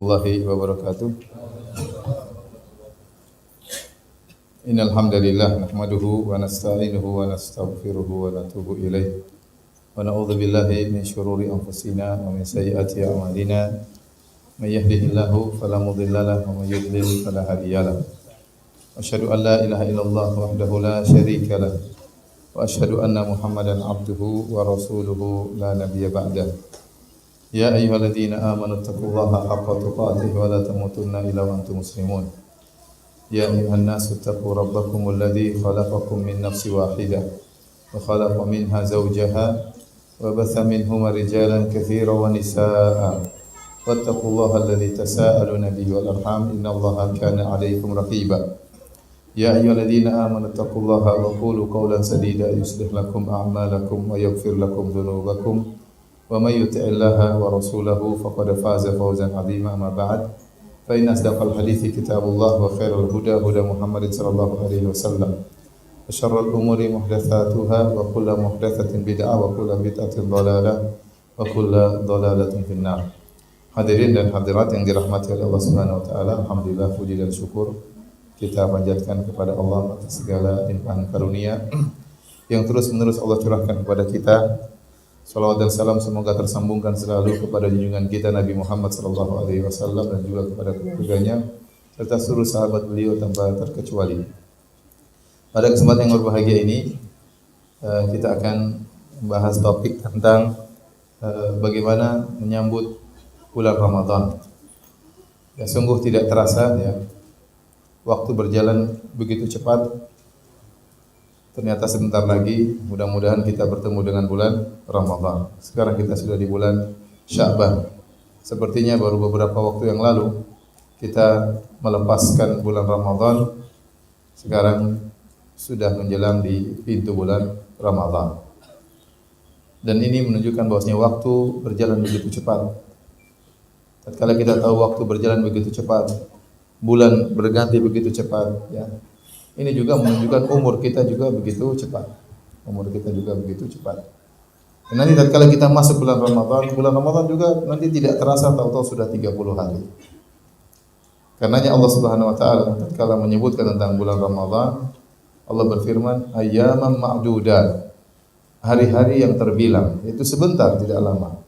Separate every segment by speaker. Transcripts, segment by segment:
Speaker 1: Warahmatullahi wabarakatuh. Innal hamdalillah nahmaduhu wa nasta'inuhu wa nastaghfiruhu wa natubu ilaih. Wa na'udzu billahi min shururi anfusina wa min sayyiati a'malina. May yahdihillahu fala mudilla lahu wa may yudlil fala hadiya lahu. Asyhadu an la ilaha illallah wahdahu la syarika lahu wa asyhadu anna Muhammadan abduhu wa rasuluhu la nabiyya ba'dahu. Ya ayyuhalladzina amanu taqullaha haqqa tuqatih wa la tamutunna illa wa antum muslimun. Ya ayyuhan nasu taqu rabbakumul ladzi khalaqakum min nafsin wahidah wa khalaqa minha zawjaha wa batha minhuma rijalan katsiran wa nisaa'a. Wattaqullaha alladzi tasaaluna bihi wal arham innallaha kana 'alaykum raqiba. Ya ayyuhalladzina amanu taqullaha wa qulu qawlan sadida yuslih lakum a'malakum wa yaghfir lakum dhunubakum. Wa may yuti'illaha wa rasulahu faqad faza fawzan 'azima amma ba'd fa inna asdaqal hadithi kitabullah wa khairal huda huda Muhammadin sallallahu alaihi wasallam wa syarrul umuri muhdatsatuha wa kullu muhdatsatin bid'ah wa kullu bid'atin dhalalah wa kullu dhalalatin finnar. Hadirin dan hadirat yang dirahmati oleh Allah Subhanahu wa taala, alhamdulillah puji dan syukur kita panjatkan kepada Allah atas segala limpahan karunia yang terus-menerus Allah curahkan kepada kita. Salawat dan salam semoga tersambungkan selalu kepada junjungan kita Nabi Muhammad sallallahu alaihi wasallam dan juga kepada keluarganya serta seluruh sahabat beliau tanpa terkecuali. Pada kesempatan yang berbahagia ini kita akan membahas topik tentang bagaimana menyambut bulan Ramadan. Ya, sungguh tidak terasa ya. Waktu berjalan begitu cepat. Ternyata sebentar lagi mudah-mudahan kita bertemu dengan bulan Ramadan. Sekarang kita sudah di bulan Sya'ban. Sepertinya baru beberapa waktu yang lalu kita melepaskan bulan Ramadan. Sekarang sudah menjelang di pintu bulan Ramadan. Dan ini menunjukkan bahwasanya waktu berjalan begitu cepat. Tatkala kita tahu waktu berjalan begitu cepat, bulan berganti begitu cepat, ya. Ini juga menunjukkan umur kita juga begitu cepat. Umur kita juga begitu cepat. Dan nanti tatkala kita masuk bulan Ramadan juga nanti tidak terasa tahu-tahu sudah 30 hari. Karenanya Allah Subhanahu wa taala tatkala menyebutkan tentang bulan Ramadan, Allah berfirman, ayyaman ma'dudat. Hari-hari yang terbilang, itu sebentar, tidak lama.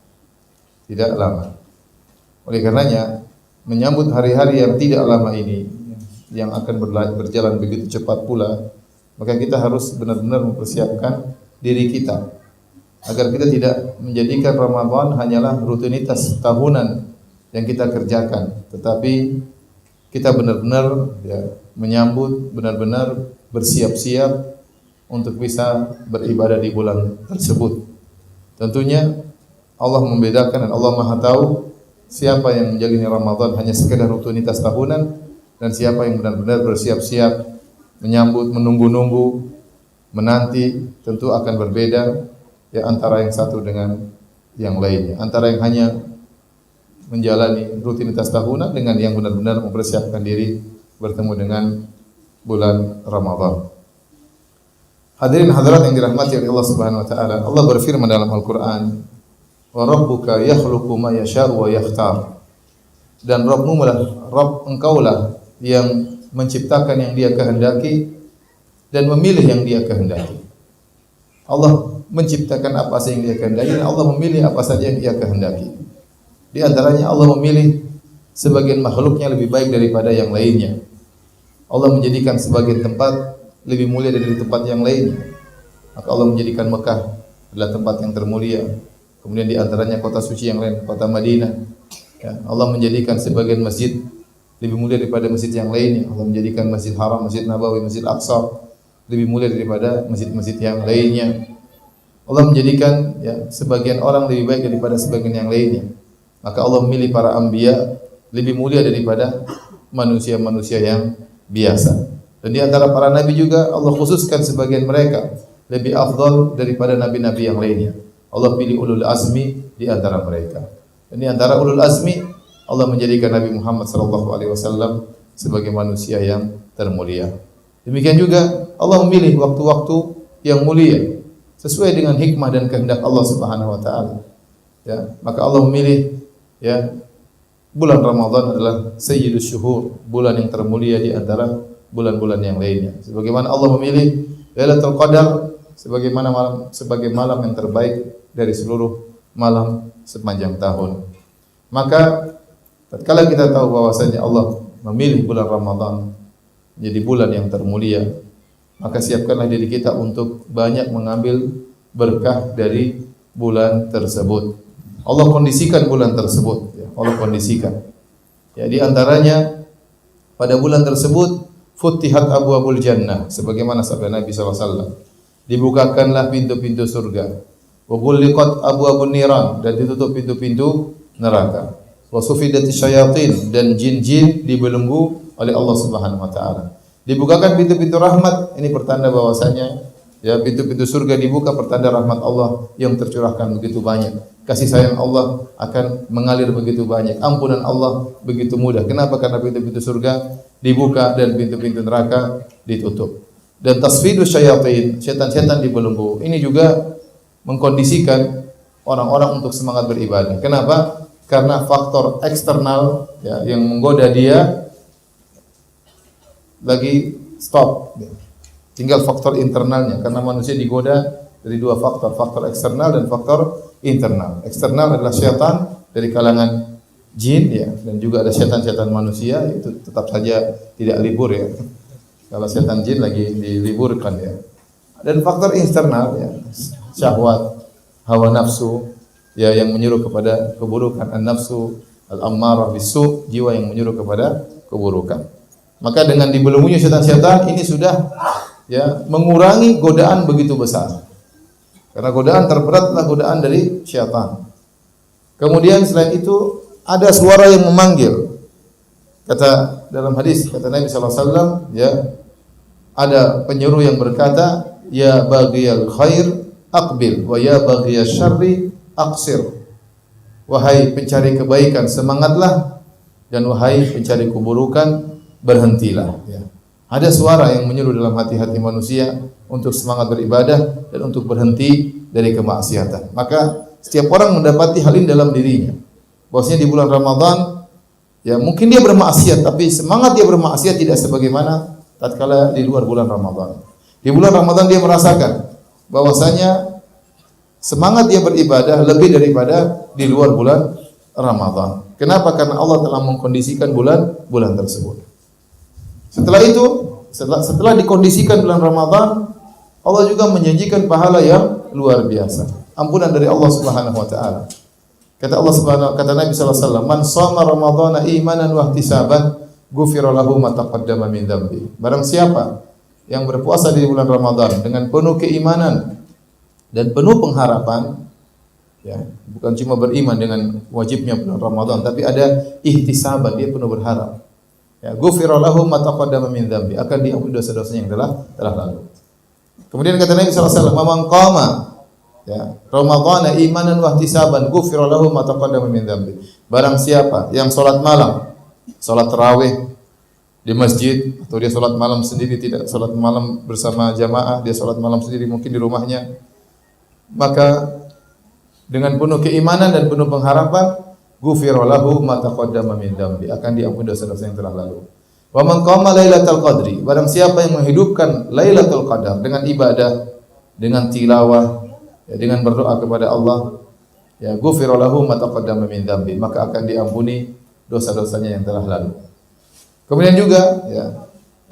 Speaker 1: Tidak lama. Oleh karenanya menyambut hari-hari yang tidak lama ini yang akan berjalan begitu cepat pula, maka kita harus benar-benar mempersiapkan diri kita agar kita tidak menjadikan Ramadan hanyalah rutinitas tahunan yang kita kerjakan, tetapi kita benar-benar ya, menyambut, benar-benar bersiap-siap untuk bisa beribadah di bulan tersebut. Tentunya Allah membedakan dan Allah Maha tahu siapa yang menjalani Ramadan hanya sekedar rutinitas tahunan dan siapa yang benar-benar bersiap-siap menyambut, menunggu-nunggu, menanti, tentu akan berbeda ya antara yang satu dengan yang lainnya. Antara yang hanya menjalani rutinitas tahunan dengan yang benar-benar mempersiapkan diri bertemu dengan bulan Ramadan. Hadirin hadirat yang dirahmati oleh Allah Subhanahu wa taala, Allah berfirman dalam Al-Qur'an, "Wa rabbuka yakhluqu ma yasha'u wa yakhtar." Dan Rabb engkaulah yang menciptakan yang Dia kehendaki dan memilih yang Dia kehendaki. Allah menciptakan apa saja yang Dia kehendaki dan Allah memilih apa saja yang Dia kehendaki. Di antaranya Allah memilih sebagian makhluknya lebih baik daripada yang lainnya. Allah menjadikan sebagian tempat lebih mulia dari tempat yang lainnya. Maka Allah menjadikan Mekah adalah tempat yang termulia. Kemudian di antaranya kota suci yang lain, kota Madinah. Ya, Allah menjadikan sebagian masjid lebih mulia daripada masjid yang lainnya. Allah menjadikan Masjid Haram, Masjid Nabawi, Masjid Aqsa lebih mulia daripada masjid-masjid yang lainnya. Allah menjadikan ya, sebagian orang lebih baik daripada sebagian yang lainnya. Maka Allah memilih para anbiya lebih mulia daripada manusia-manusia yang biasa. Dan di antara para nabi juga Allah khususkan sebagian mereka lebih afdal daripada nabi-nabi yang lainnya. Allah pilih ulul azmi di antara mereka. Dan di antara ulul azmi Allah menjadikan Nabi Muhammad sallallahu alaihi wasallam sebagai manusia yang termulia. Demikian juga Allah memilih waktu-waktu yang mulia sesuai dengan hikmah dan kehendak Allah Subhanahu wa taala. Ya, maka Allah memilih ya bulan Ramadan adalah sayyidus syuhur, bulan yang termulia di antara bulan-bulan yang lainnya. Sebagaimana Allah memilih Lailatul Qadar sebagai malam yang terbaik dari seluruh malam sepanjang tahun. Maka tatkala kita tahu bahwasanya Allah memilih bulan Ramadan menjadi bulan yang termulia, maka siapkanlah diri kita untuk banyak mengambil berkah dari bulan tersebut. Allah kondisikan bulan tersebut, ya. Allah kondisikan. Ya, di antaranya pada bulan tersebut futtihat abwabul jannah, sebagaimana sabda Nabi SAW. Dibukakanlah pintu-pintu surga. Wa ghulliqat abwabun niran, dan ditutup pintu-pintu neraka. Wa sufidatis syayatin, dan jin-jin dibelenggu oleh Allah Subhanahu wa taala. Dibukakan pintu-pintu rahmat, ini pertanda bahwasanya ya pintu-pintu surga dibuka, pertanda rahmat Allah yang tercurahkan begitu banyak. Kasih sayang Allah akan mengalir begitu banyak. Ampunan Allah begitu mudah. Kenapa? Karena pintu-pintu surga dibuka dan pintu-pintu neraka ditutup. Dan tasfidus syayatin, setan-setan dibelenggu. Ini juga mengkondisikan orang-orang untuk semangat beribadah. Kenapa? Karena faktor eksternal ya, yang menggoda dia lagi stop. Tinggal faktor internalnya, karena manusia digoda dari dua faktor, faktor eksternal dan faktor internal. Eksternal adalah syaitan dari kalangan jin ya, dan juga ada setan-setan manusia, itu tetap saja tidak libur ya. Kalau setan jin lagi diliburkan ya. Dan faktor eksternal ya, syahwat, hawa nafsu ya, yang menyuruh kepada keburukan, an-nafsu al-ammarah bisu, jiwa yang menyuruh kepada keburukan. Maka dengan dibelenggunya setan-setan ini sudah ya mengurangi godaan begitu besar. Karena godaan terberat adalah godaan dari syaitan. Kemudian selain itu ada suara yang memanggil. Kata dalam hadis kata Nabi SAW ya, ada penyuruh yang berkata, ya baghiyal khair aqbil wa ya baghiyasy syarri aqsir. Wahai pencari kebaikan, semangatlah, dan wahai pencari keburukan, berhentilah ya. Ada suara yang menyuruh dalam hati-hati manusia untuk semangat beribadah dan untuk berhenti dari kemaksiatan. Maka setiap orang mendapati hal ini dalam dirinya. Bahwasanya di bulan Ramadan ya mungkin dia bermaksiat, tapi semangat dia bermaksiat tidak sebagaimana tatkala di luar bulan Ramadan. Di bulan Ramadan dia merasakan bahwasanya semangat dia beribadah lebih daripada di luar bulan Ramadan. Kenapa? Karena Allah telah mengkondisikan bulan tersebut. Setelah itu, setelah dikondisikan bulan Ramadan, Allah juga menjanjikan pahala yang luar biasa. Ampunan dari Allah Subhanahu wa taala. Kata Nabi sallallahu alaihi wasallam, "Man shoma Ramadhana imanan wa ihtisaban, ghufira lahu ma taqaddama min dzambi." Barang siapa yang berpuasa di bulan Ramadan dengan penuh keimanan dan penuh pengharapan, ya, bukan cuma beriman dengan wajibnya bulan Ramadan, tapi ada ihtisaban, dia penuh berharap. Ya, ghufira lahu ma taqaddama min dzambi, akan diampuni dosa-dosanya yang telah lalu. Kemudian kata Nabi sallallahu alaihi wasallam, "Man qama ya Ramadhana imanan wa ihtisaban, ghufira lahu ma taqaddama min dzambi." Barang siapa yang salat malam, salat tarawih di masjid, atau dia salat malam sendiri, tidak salat malam bersama jamaah, dia salat malam sendiri mungkin di rumahnya, maka dengan penuh keimanan dan penuh pengharapan, ghufira lahu ma taqaddama min dzambi, akan diampuni dosa-dosa yang telah lalu. Wa man qama lailatul qadri, barang siapa yang menghidupkan Lailatul Qadar dengan ibadah, dengan tilawah, ya, dengan berdoa kepada Allah, ya, ghufira lahu ma taqaddama min dzambi, maka akan diampuni dosa-dosanya yang telah lalu. Kemudian juga ya,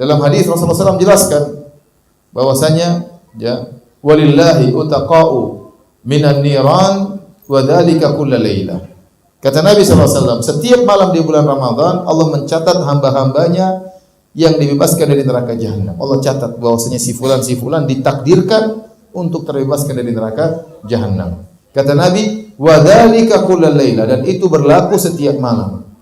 Speaker 1: dalam hadis Rasulullah SAW jelaskan bahwasanya ya, walillahi utaqa'u minan niran wa dzalika kulla lailah. Kata Nabi SAW, setiap malam di bulan Ramadan Allah mencatat hamba-hambanya yang dibebaskan dari neraka jahanam. Allah catat bahwasanya si fulan ditakdirkan untuk terbebaskan dari neraka jahanam. Kata Nabi, wa dzalika kullal laila, dan itu berlaku setiap malam.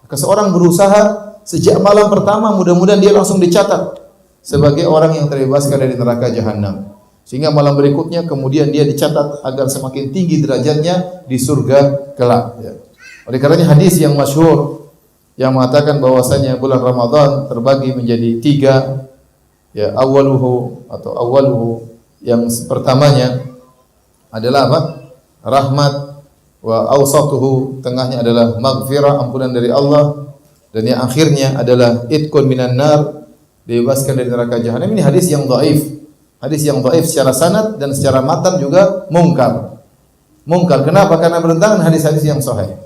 Speaker 1: Maka seorang berusaha sejak malam pertama, mudah-mudahan dia langsung dicatat sebagai orang yang terbebaskan dari neraka jahanam. Sehingga malam berikutnya kemudian dia dicatat agar semakin tinggi derajatnya di surga kelak. Ya. Oleh karenanya hadis yang masyhur yang mengatakan bahwasanya bulan Ramadan terbagi menjadi 3, ya, awaluhu yang pertamanya adalah apa? Rahmat, wa awsatuhu, tengahnya adalah maghfirah, ampunan dari Allah, dan yang akhirnya adalah itqun minan nar, dibebaskan dari neraka jahanam. Ini hadis yang dhaif. Hadis yang dhaif secara sanad dan secara matan juga mungkar. Mungkar kenapa? Karena bertentangan hadis-hadis yang sahih.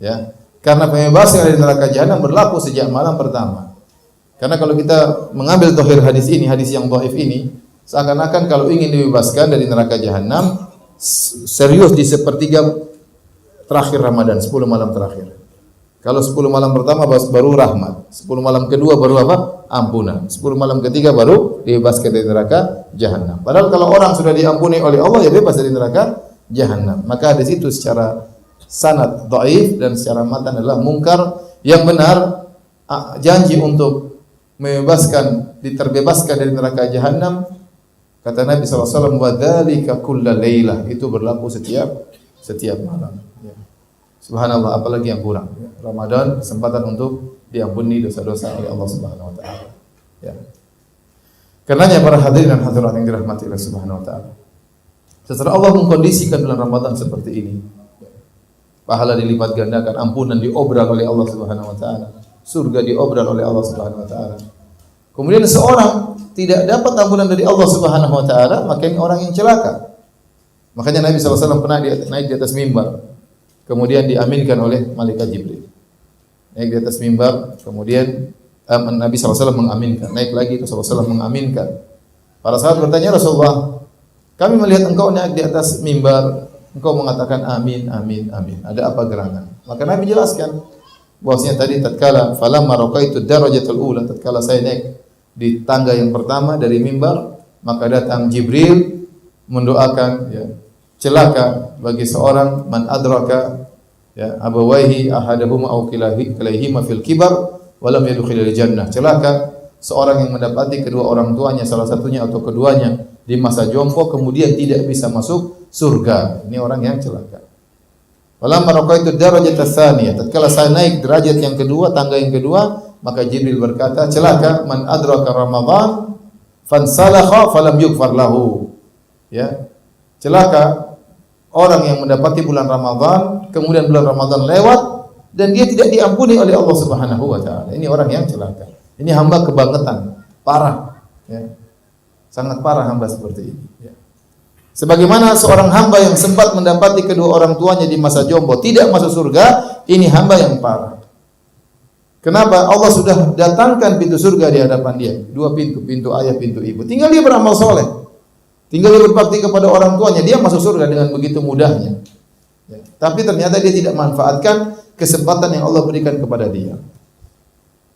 Speaker 1: Ya. Karena pembebasan dari neraka jahanam berlaku sejak malam pertama. Karena kalau kita mengambil zahir hadis ini, hadis yang dhaif ini, seakan-akan kalau ingin dibebaskan dari neraka jahanam serius di sepertiga terakhir Ramadan, 10 malam terakhir. Kalau 10 malam pertama baru rahmat, 10 malam kedua baru apa? Ampunan. 10 malam ketiga baru dibebaskan dari neraka jahanam. Padahal kalau orang sudah diampuni oleh Allah ya bebas dari neraka jahanam. Maka di situ secara sanad dhaif dan secara matan adalah mungkar. Yang benar janji untuk membebaskan, diterbebaskan dari neraka jahanam, kata Nabi SAW, wa dzalika kulla lailah, itu berlaku setiap malam. Ya. Subhanallah, apalagi yang kurang. Ya. Ramadan kesempatan untuk diampuni dosa-dosa oleh Allah Subhanahu wa taala. Ya. Karenanya para hadirin dan hadirat yang dirahmati Allah Subhanahu wa taala, setelah Allah mengkondisikan bulan Ramadan seperti ini, ya, pahala dilipat gandakan, ampunan diobral oleh Allah Subhanahu wa taala, surga diobral oleh Allah Subhanahu wa taala. Kemudian seorang tidak dapat ampunan dari Allah Subhanahu wa taala, maka ini orang yang celaka. Makanya Nabi SAW pernah naik di atas mimbar, kemudian diaminkan oleh malaikat Jibril. Naik di atas mimbar, kemudian Nabi SAW mengaminkan. Naik lagi, Rasulullah SAW mengaminkan. Para sahabat bertanya, Rasulullah, kami melihat engkau naik di atas mimbar, engkau mengatakan amin, amin, amin. Ada apa gerangan? Maka Nabi jelaskan bahwasanya tadi tatkala falamma raqaitu darajatul ula, tatkala saya naik di tangga yang pertama dari mimbar, maka datang Jibril mendoakan, ya, celaka bagi seorang man adraka, ya, abawaihi ahaduhuma aw kilaihima fil kibar wa lam yadkhulil jannah. Celaka seorang yang mendapati kedua orang tuanya, salah satunya atau keduanya di masa jompo kemudian tidak bisa masuk surga. Ini orang yang celaka. Falamma raqaitu darajata tsaniyah, tatkala saya naik derajat yang kedua, tangga yang kedua, maka Jibril berkata, celaka man adraka Ramadan fansalakha falam yughfar lahu. Ya. Celaka orang yang mendapati bulan Ramadan, kemudian bulan Ramadan lewat dan dia tidak diampuni oleh Allah Subhanahu wa taala. Ini orang yang celaka. Ini hamba kebangetan, parah, ya. Sangat parah hamba seperti ini, ya. Sebagaimana seorang hamba yang sempat mendapati kedua orang tuanya di masa jompo tidak masuk surga, ini hamba yang parah. Kenapa? Allah sudah datangkan pintu surga di hadapan dia. 2 pintu, pintu ayah, pintu ibu. Tinggal dia beramal soleh. Tinggal dia berbakti kepada orang tuanya, dia masuk surga dengan begitu mudahnya. Ya. Tapi ternyata dia tidak manfaatkan kesempatan yang Allah berikan kepada dia.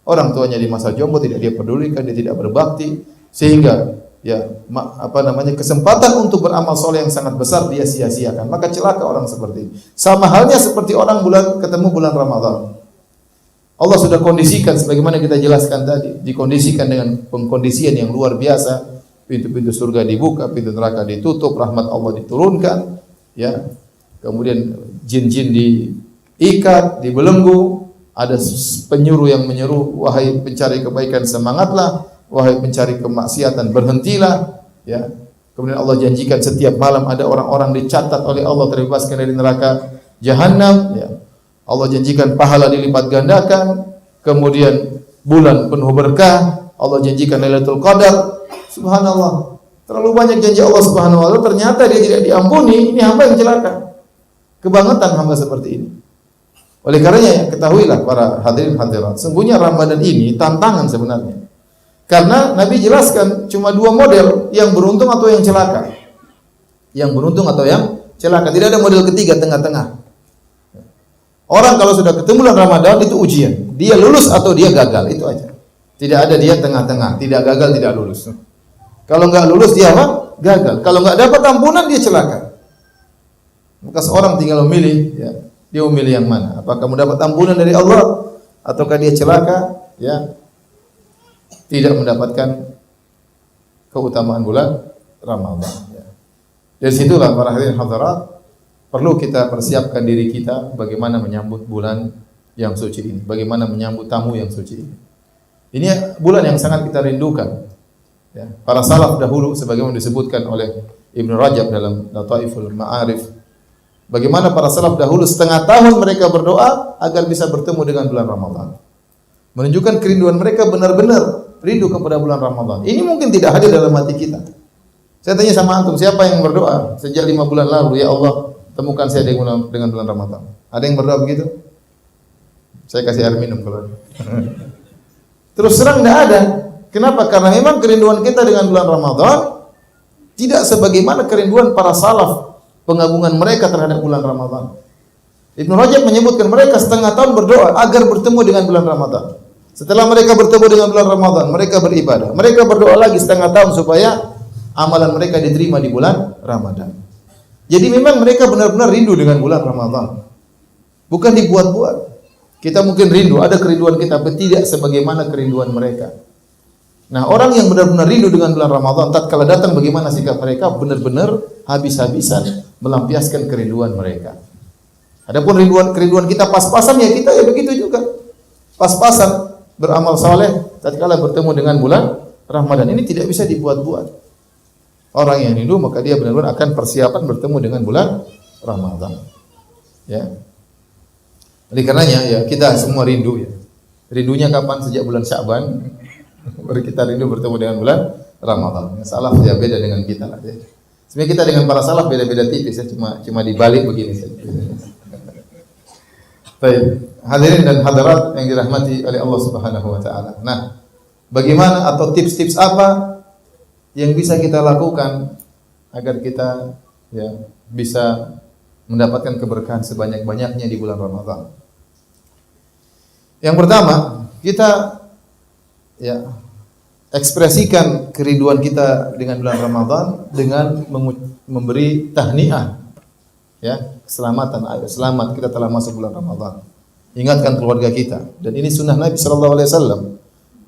Speaker 1: Orang tuanya di masa jompo tidak dia pedulikan, dia tidak berbakti, sehingga ya kesempatan untuk beramal soleh yang sangat besar dia sia-siakan. Maka celaka orang seperti ini. Sama halnya seperti orang ketemu bulan Ramadan. Allah sudah kondisikan sebagaimana kita jelaskan tadi, dikondisikan dengan pengkondisian yang luar biasa. Pintu-pintu surga dibuka, pintu neraka ditutup, rahmat Allah diturunkan, ya. Kemudian jin-jin diikat, dibelenggu, ada penyuruh yang menyeru, wahai pencari kebaikan semangatlah, wahai pencari kemaksiatan berhentilah, ya. Kemudian Allah janjikan setiap malam ada orang-orang dicatat oleh Allah terbebaskan dari neraka jahanam, ya. Allah janjikan pahala dilipat gandakan, kemudian bulan penuh berkah, Allah janjikan Lailatul Qadar. Subhanallah, terlalu banyak janji Allah Subhanahu wa taala, ternyata dia tidak diampuni. Ini hamba yang celaka. Kebangetan hamba seperti ini. Oleh karenanya ketahuilah para hadirin hadirat, sungguhnya Ramadan ini tantangan sebenarnya. Karena Nabi jelaskan cuma 2 model, yang beruntung atau yang celaka. Yang beruntung atau yang celaka. Tidak ada model ketiga tengah-tengah. Orang kalau sudah ketemu bulan Ramadan itu ujian. Dia lulus atau dia gagal, itu aja. Tidak ada dia tengah-tengah, tidak gagal, tidak lulus. Kalau enggak lulus dia apa? Gagal. Kalau enggak dapat ampunan dia celaka. Maka seorang tinggal memilih, ya. Dia memilih yang mana? Apakah mendapat ampunan dari Allah ataukah dia celaka, ya? Tidak mendapatkan keutamaan bulan Ramadan, ya. Dari situlah para hadirin hadirat perlu kita persiapkan diri kita bagaimana menyambut bulan yang suci ini, bagaimana menyambut tamu yang suci ini. Ini bulan yang sangat kita rindukan. Ya, para salaf dahulu sebagaimana disebutkan oleh Ibnu Rajab dalam Lataiful Ma'arif, Bagaimana para salaf dahulu setengah tahun mereka berdoa agar bisa bertemu dengan bulan Ramadan. Menunjukkan kerinduan mereka benar-benar rindu kepada bulan Ramadan. Ini mungkin tidak hadir dalam hati kita. Saya tanya sama antum, siapa yang berdoa sejak 5 bulan lalu, ya Allah, temukan saya dengan bulan Ramadan? Ada yang berdoa begitu? Saya kasih air minum kalau. Terus terang tidak ada. Kenapa? Karena memang kerinduan kita dengan bulan Ramadan tidak sebagaimana kerinduan para salaf, pengagungan mereka terhadap bulan Ramadan. Ibnu Rajab menyebutkan mereka setengah tahun berdoa agar bertemu dengan bulan Ramadan. Setelah mereka bertemu dengan bulan Ramadan, mereka beribadah. Mereka berdoa lagi setengah tahun supaya amalan mereka diterima di bulan Ramadan. Jadi memang mereka benar-benar rindu dengan bulan Ramadan. Bukan dibuat-buat. Kita mungkin rindu, ada kerinduan kita, tapi tidak sebagaimana kerinduan mereka. Nah, orang yang benar-benar rindu dengan bulan Ramadan, tatkala datang bagaimana sikap mereka? Benar-benar habis-habisan melampiaskan kerinduan mereka. Adapun kerinduan kita pas-pasan, ya kita ya begitu juga. Pas-pasan beramal saleh tatkala bertemu dengan bulan Ramadan. Ini tidak bisa dibuat-buat. Orang yang rindu maka dia benar-benar akan persiapan bertemu dengan bulan Ramadan. Ya. Oleh karenanya ya kita semua rindu ya. Rindunya kapan? Sejak bulan Sya'ban baru kita rindu bertemu dengan bulan Ramadan. Salaf ya beda dengan kita lah ya. Sebenarnya kita dengan para salaf beda-beda tipis ya, cuma dibalik begini saja. Baik, hadirin dan hadirat yang dirahmati oleh Allah Subhanahu wa taala. Nah, bagaimana atau tips-tips apa yang bisa kita lakukan agar kita ya bisa mendapatkan keberkahan sebanyak-banyaknya di bulan Ramadan? Yang pertama, kita ya ekspresikan kerinduan kita dengan bulan Ramadan dengan memberi tahniah. Ya, keselamatan, selamat kita telah masuk bulan Ramadan. Ingatkan keluarga kita, dan ini sunnah Nabi sallallahu alaihi wasallam.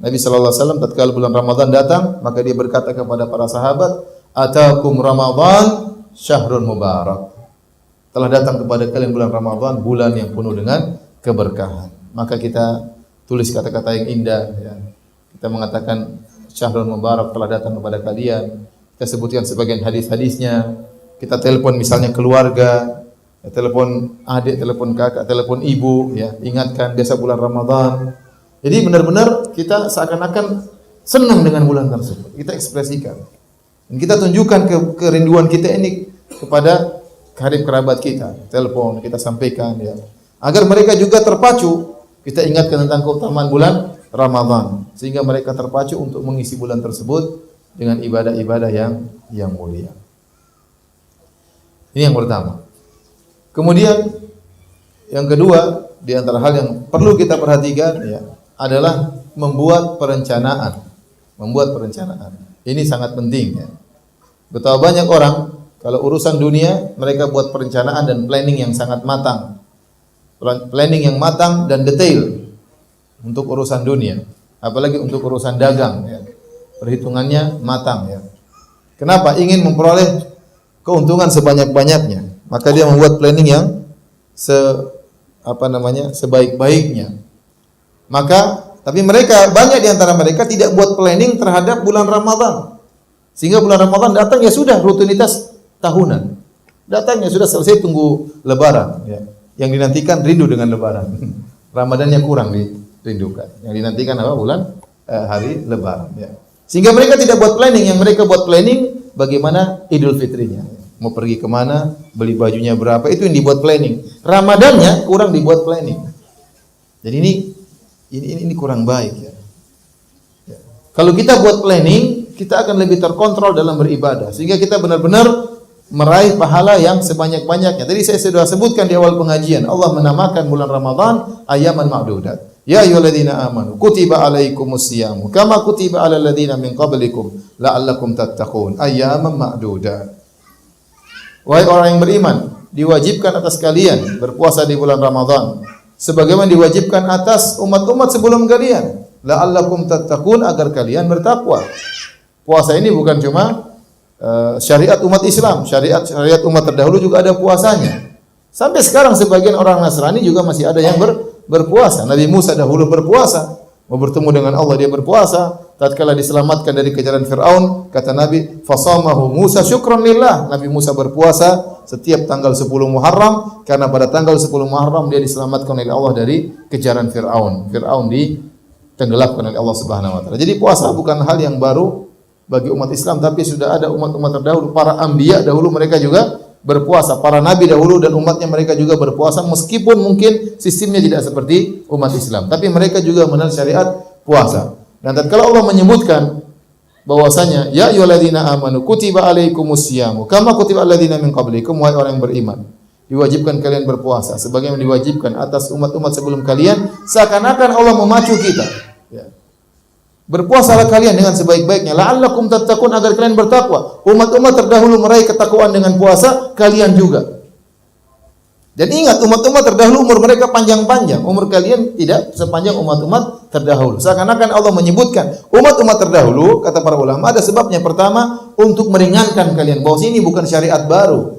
Speaker 1: Nabi sallallahu alaihi wasallam tatkala bulan Ramadan datang, maka dia berkata kepada para sahabat, "Atakum Ramadan syahrun mubarak." Telah datang kepada kalian bulan Ramadan, bulan yang penuh dengan keberkahan. Maka kita tulis kata-kata yang indah ya. Kita mengatakan syahrun mubarak telah datang kepada kalian. Kita sebutkan sebagian hadis-hadisnya. Kita telepon misalnya keluarga, ya, telepon adik, telepon kakak, telepon ibu ya, ingatkan biasa bulan Ramadan. Jadi benar-benar kita seakan-akan senang dengan bulan tersebut. Kita ekspresikan. Dan kita tunjukkan kerinduan kita ini kepada karib kerabat kita. Telepon kita sampaikan ya. Agar mereka juga terpacu, kita ingatkan tentang keutamaan bulan Ramadan sehingga mereka terpacu untuk mengisi bulan tersebut dengan ibadah-ibadah yang mulia. Ini yang pertama. Kemudian yang kedua di antara hal yang perlu kita perhatikan ya adalah membuat perencanaan. Membuat perencanaan. Ini sangat penting ya. Betapa banyak orang kalau urusan dunia mereka buat perencanaan dan planning yang sangat matang. Planning yang matang dan detail untuk urusan dunia, apalagi untuk urusan dagang ya. Perhitungannya matang ya. Kenapa? Ingin memperoleh keuntungan sebanyak-banyaknya. Maka dia membuat planning yang sebaik-baiknya. Tapi mereka banyak di antara mereka tidak buat planning terhadap bulan Ramadan. Sehingga bulan Ramadan datang ya sudah rutinitas tahunan. Datang ya sudah selesai tunggu lebaran ya. Yang dinantikan rindu dengan lebaran. Ramadannya kurang dirindukan. Yang dinantikan apa? Bulan hari lebaran ya. Sehingga mereka tidak buat planning, yang mereka buat planning bagaimana Idul Fitrinya. Mau pergi kemana, beli bajunya berapa, itu yang dibuat planning. Ramadannya kurang dibuat planning. Jadi ini kurang baik ya. Ya. Kalau kita buat planning, kita akan lebih terkontrol dalam beribadah. Sehingga kita benar-benar meraih pahala yang sebanyak-banyaknya. Tadi saya sudah sebutkan di awal pengajian, Allah menamakan bulan Ramadan ayaman ma'dudat. Ya ayyuhalladzina amanu kutiba alaikumus syamu kama kutiba alal ladzina min qablikum la'allakum tattaqun ayaman ma'dudat. Wahai orang yang beriman, diwajibkan atas kalian berpuasa di bulan Ramadan sebagaimana diwajibkan atas umat-umat sebelum kalian, la'allakum tattaqun, agar kalian bertakwa. Puasa ini bukan cuma syariat umat Islam, syariat umat terdahulu juga ada puasanya. Sampai sekarang sebagian orang Nasrani juga masih ada yang berpuasa. Nabi Musa dahulu berpuasa, mau bertemu dengan Allah dia berpuasa. Tatkala diselamatkan dari kejaran Firaun, kata Nabi, "Fasamahu Musa syukran lillah." Nabi Musa berpuasa setiap tanggal 10 Muharram, karena pada tanggal 10 Muharram dia diselamatkan oleh Allah dari kejaran Fir'aun. Fir'aun ditenggelamkan oleh Allah Subhanahu wa taala. Jadi puasa bukan hal yang baru bagi umat Islam, tapi sudah ada umat-umat terdahulu, para anbiya dahulu mereka juga berpuasa, para nabi dahulu dan umatnya mereka juga berpuasa, meskipun mungkin sistemnya tidak seperti umat Islam, tapi mereka juga mengenal syariat puasa. Dan tatkala Allah menyebutkan bahwasanya ya ayyuhalladzina amanu kutiba alaikumusyamu kama kutiba alladzina min qablikum, wahai orang yang beriman, diwajibkan kalian berpuasa sebagaimana diwajibkan atas umat-umat sebelum kalian, seakan-akan Allah memacu kita, ya. Berpuasalah kalian dengan sebaik-baiknya la'allakum tattaqun, agar kalian bertakwa. Umat-umat terdahulu meraih ketakwaan dengan puasa, kalian juga. Dan ingat, umat-umat terdahulu umur mereka panjang-panjang, umur kalian tidak sepanjang umat-umat terdahulu. Seakan-akan Allah menyebutkan umat-umat terdahulu, kata para ulama, ada sebabnya. Pertama, untuk meringankan kalian bahwa ini bukan syariat baru.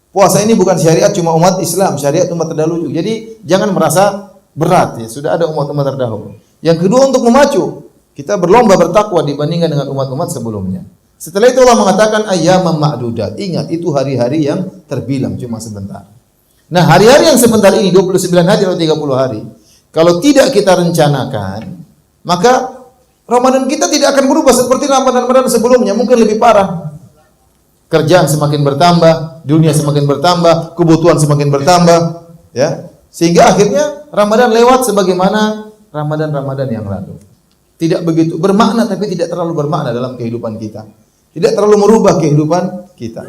Speaker 1: Puasa ini bukan syariat cuma umat Islam, syariat umat terdahulu juga. Jadi jangan merasa berat, ya, sudah ada umat-umat terdahulu. Yang kedua, untuk memacu kita berlomba bertakwa dibandingkan dengan umat-umat sebelumnya. Setelah itu Allah mengatakan ayyamam ma'dudat. Ingat, itu hari-hari yang terbilang, cuma sebentar. Nah, hari-hari yang sebentar ini 29 hari atau 30 hari, kalau tidak kita rencanakan, maka Ramadan kita tidak akan berubah seperti Ramadan-Ramadan sebelumnya, mungkin lebih parah. Kerjaan semakin bertambah, dunia semakin bertambah, kebutuhan semakin bertambah, ya. Sehingga akhirnya Ramadan lewat sebagaimana Ramadan-Ramadan yang lalu. Tidak begitu bermakna, tapi tidak terlalu bermakna dalam kehidupan kita. Tidak terlalu merubah kehidupan kita.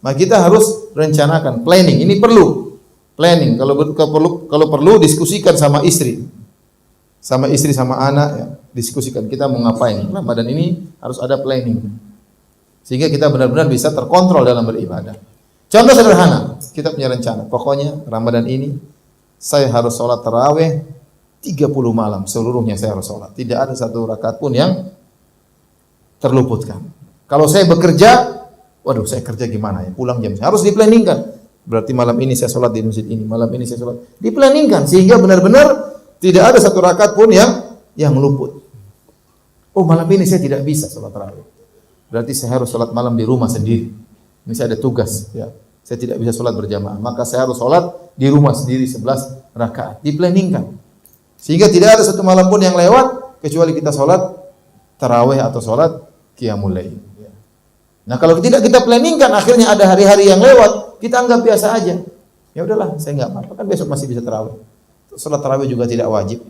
Speaker 1: Maka kita harus rencanakan, planning. Ini perlu planning. Kalau perlu diskusikan sama istri, sama anak, ya, diskusikan kita mau ngapain. Ramadan ini harus ada planning, sehingga kita benar-benar bisa terkontrol dalam beribadah. Contoh sederhana, kita punya rencana. Pokoknya Ramadan ini saya harus sholat tarawih 30 malam, seluruhnya saya harus sholat. Tidak ada satu rakaat pun yang terluputkan. Kalau saya bekerja, waduh, saya kerja gimana ya? Pulang jam, harus diplanningkan. Berarti malam ini saya sholat di masjid ini, malam ini saya sholat. Diplanningkan sehingga benar-benar tidak ada satu rakaat pun yang luput. Oh, malam ini saya tidak bisa sholat tarawih. Berarti saya harus sholat malam di rumah sendiri. Ini saya ada tugas, ya. Saya tidak bisa sholat berjamaah, maka saya harus sholat di rumah sendiri 11 rakaat. Diplanningkan. Sehingga tidak ada satu malam pun yang lewat kecuali kita sholat tarawih atau sholat qiyamul lail. Nah, kalau tidak kita planningkan, akhirnya ada hari-hari yang lewat, kita anggap biasa aja. Ya udahlah, saya enggak apa-apa, kan besok masih bisa tarawih. Sholat tarawih juga tidak wajib,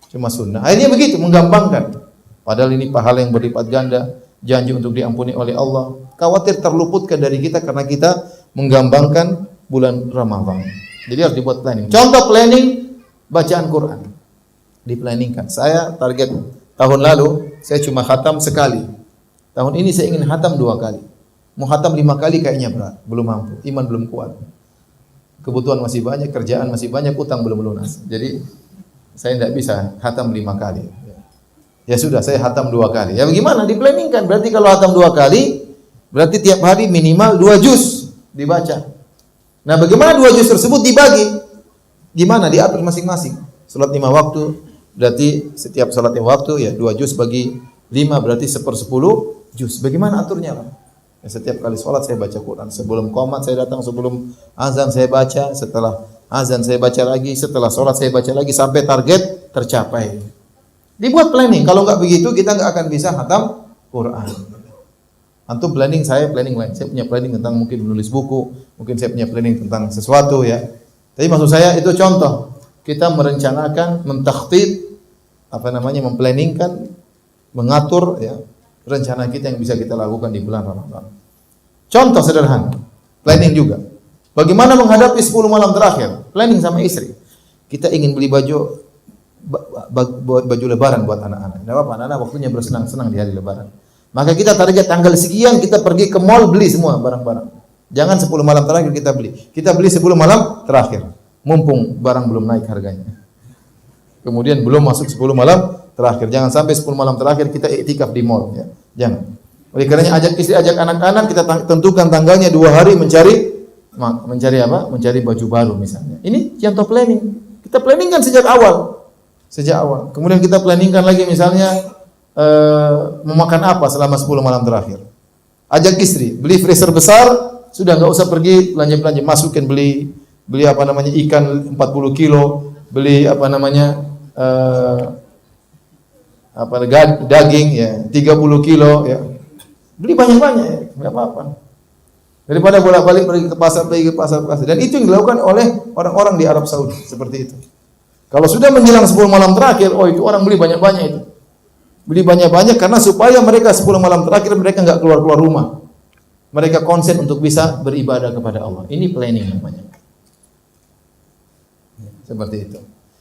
Speaker 1: cuma sunnah. Akhirnya begitu, menggampangkan. Padahal ini pahala yang berlipat ganda, janji untuk diampuni oleh Allah. Khawatir terluputkan dari kita karena kita menggampangkan bulan Ramadan. Jadi harus dibuat planning. Contoh planning, bacaan Quran. Diplanningkan. Saya target tahun lalu saya cuma khatam sekali. Tahun ini saya ingin khatam 2 kali. Mau khatam 5 kali kayaknya berat, belum mampu. Iman belum kuat. Kebutuhan masih banyak, kerjaan masih banyak, utang belum lunas. Jadi saya tidak bisa khatam 5 kali. Ya sudah, saya khatam 2 kali. Ya bagaimana? Diplanningkan. Berarti kalau khatam 2 kali, berarti tiap hari minimal 2 juz dibaca. Nah, bagaimana 2 juz tersebut dibagi? Gimana? Diatur masing-masing. Salat 5 waktu, berarti setiap salat 5 waktu ya 2 juz bagi 5 berarti 1/10 juz. Bagaimana aturnya, Pak? Ya, setiap kali salat saya baca Quran. Sebelum qomat saya datang, sebelum azan saya baca, setelah azan saya baca lagi, setelah salat saya baca lagi sampai target tercapai. Dibuat planning. Kalau enggak begitu kita enggak akan bisa khatam Quran. Antum planning, saya planning lain. Saya punya planning tentang mungkin menulis buku, mungkin saya punya planning tentang sesuatu ya. Tapi maksud saya itu contoh. Kita merencanakan, mentakhtit, memplanningkan, mengatur ya rencana kita yang bisa kita lakukan di bulan Ramadan. Contoh sederhana, planning juga. Bagaimana menghadapi 10 malam terakhir? Planning sama istri. Kita ingin beli baju lebaran buat anak-anak. Tidak apa-apa, anak-anak waktunya bersenang-senang di hari lebaran. Maka kita target tanggal sekian, kita pergi ke mall beli semua barang-barang. Jangan 10 malam terakhir kita beli. Kita beli 10 malam terakhir. Mumpung barang belum naik harganya. Kemudian belum masuk 10 malam terakhir. Jangan sampai 10 malam terakhir kita iktikaf di mall ya. Jangan. Oleh karenanya ajak istri, ajak anak-anak, kita tentukan tanggalnya 2 hari mencari apa? Mencari baju baru misalnya. Ini contoh planning. Kita planningkan sejak awal. Kemudian kita planningkan lagi misalnya mau makan apa selama 10 malam terakhir. Ajak istri, beli freezer besar, sudah nggak usah pergi belanja-belanja, masukin beli apa namanya ikan 40 kilo, beli apa namanya daging ya 30 kilo ya. Beli banyak-banyak ya, enggak apa-apa. Daripada bolak-balik pergi ke pasar. Dan itu yang dilakukan oleh orang-orang di Arab Saudi seperti itu. Kalau sudah menjelang 10 malam terakhir, itu orang beli banyak-banyak itu. Beli banyak-banyak karena supaya mereka 10 malam terakhir mereka enggak keluar-keluar rumah. Mereka konsen untuk bisa beribadah kepada Allah. Ini planning namanya. Seperti itu.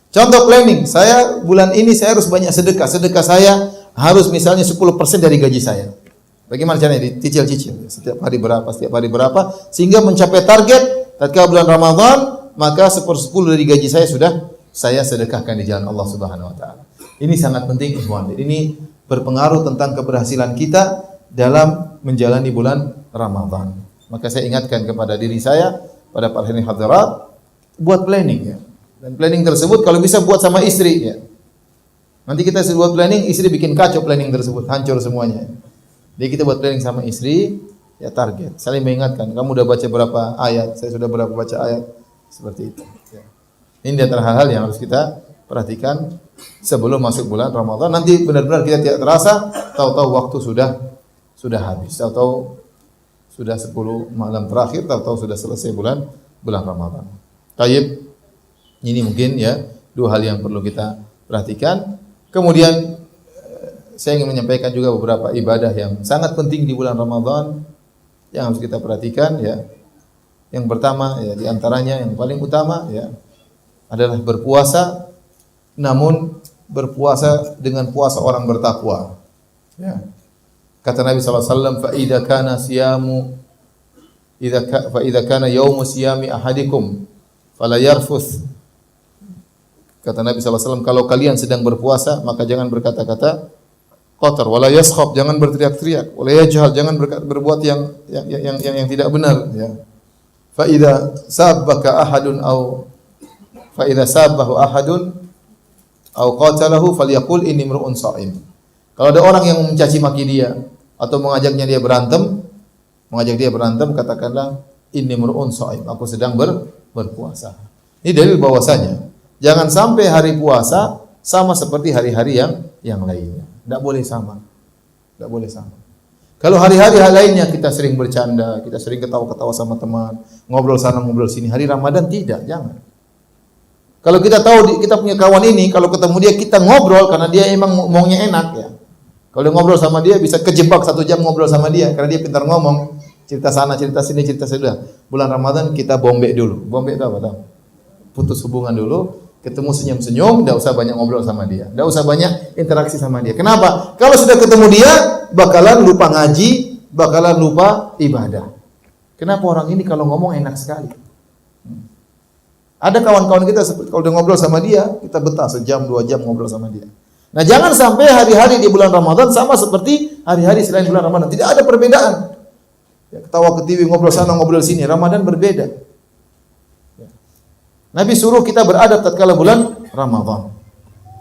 Speaker 1: Contoh planning, saya bulan ini saya harus banyak sedekah. Sedekah saya harus misalnya 10% dari gaji saya. Bagaimana caranya? Dicicil-cicil. Setiap hari berapa, sehingga mencapai target tatkala bulan Ramadan, maka 1/10 dari gaji saya sudah saya sedekahkan di jalan Allah Subhanahu wa taala. Ini sangat penting, ikhwan. Ini berpengaruh tentang keberhasilan kita dalam menjalani bulan Ramadan. Maka saya ingatkan kepada diri saya, pada para hadirat, buat planning ya. Dan planning tersebut kalau bisa buat sama istri ya. Nanti kita buat planning, istri bikin kacau planning tersebut, hancur semuanya. Jadi kita buat planning sama istri, ya target. Saling mengingatkan, kamu udah baca berapa ayat, saya sudah berapa baca ayat, seperti itu. Ya. Ini di antara hal-hal yang harus kita perhatikan sebelum masuk bulan Ramadan. Nanti benar-benar kita tidak terasa, tahu-tahu waktu sudah habis, tahu-tahu sudah 10 malam terakhir, tahu-tahu sudah selesai bulan Ramadan. Tayyib, ini mungkin ya dua hal yang perlu kita perhatikan. Kemudian saya ingin menyampaikan juga beberapa ibadah yang sangat penting di bulan Ramadan yang harus kita perhatikan ya. Yang pertama ya di antaranya yang paling utama ya adalah berpuasa, namun berpuasa dengan puasa orang bertakwa. Ya. Kata Nabi sallallahu alaihi wasallam, fa idza kana yaumu siyami ahadikum fala yarfuth. Kata Nabi sallallahu alaihi wasallam, kalau kalian sedang berpuasa maka jangan berkata-kata kotor, wala yaskhab, jangan berteriak-teriak, wala yajhal, jangan berbuat yang tidak benar ya. Fa idza sabbaka ahadun fa idza sabbahu ahadun qatalahu falyaqul inni imru'un sha'im. Kalau ada orang yang mencaci maki dia atau mengajak dia berantem, katakanlah inni imru'un sha'im, aku sedang berpuasa. Ini dalil bahwasanya jangan sampai hari puasa sama seperti hari-hari yang lainnya. Tidak boleh sama. Kalau hari-hari lainnya kita sering bercanda, kita sering ketawa-ketawa sama teman, ngobrol sana ngobrol sini. Hari Ramadan tidak, jangan. Kalau kita tahu kita punya kawan ini, kalau ketemu dia kita ngobrol karena dia emang maunya enak ya. Kalau ngobrol sama dia bisa kejebak 1 jam ngobrol sama dia karena dia pintar ngomong, cerita sana, cerita sini, cerita sudah. Bulan Ramadan kita bombe dulu. Bombe itu apa tahu? Putus hubungan dulu. Ketemu senyum-senyum, tidak usah banyak ngobrol sama dia, tidak usah banyak interaksi sama dia. Kenapa? Kalau sudah ketemu dia, bakalan lupa ngaji, bakalan lupa ibadah. Kenapa orang ini kalau ngomong enak sekali? Ada kawan-kawan kita kalau udah ngobrol sama dia, kita betah 1 jam, 2 jam ngobrol sama dia. Nah, jangan sampai hari-hari di bulan Ramadan sama seperti hari-hari selain bulan Ramadan. Tidak ada perbedaan. Ya, ketawa ke TV, ngobrol sana, ngobrol sini. Ramadan berbeda. Nabi suruh kita beradab tatkala bulan Ramadan.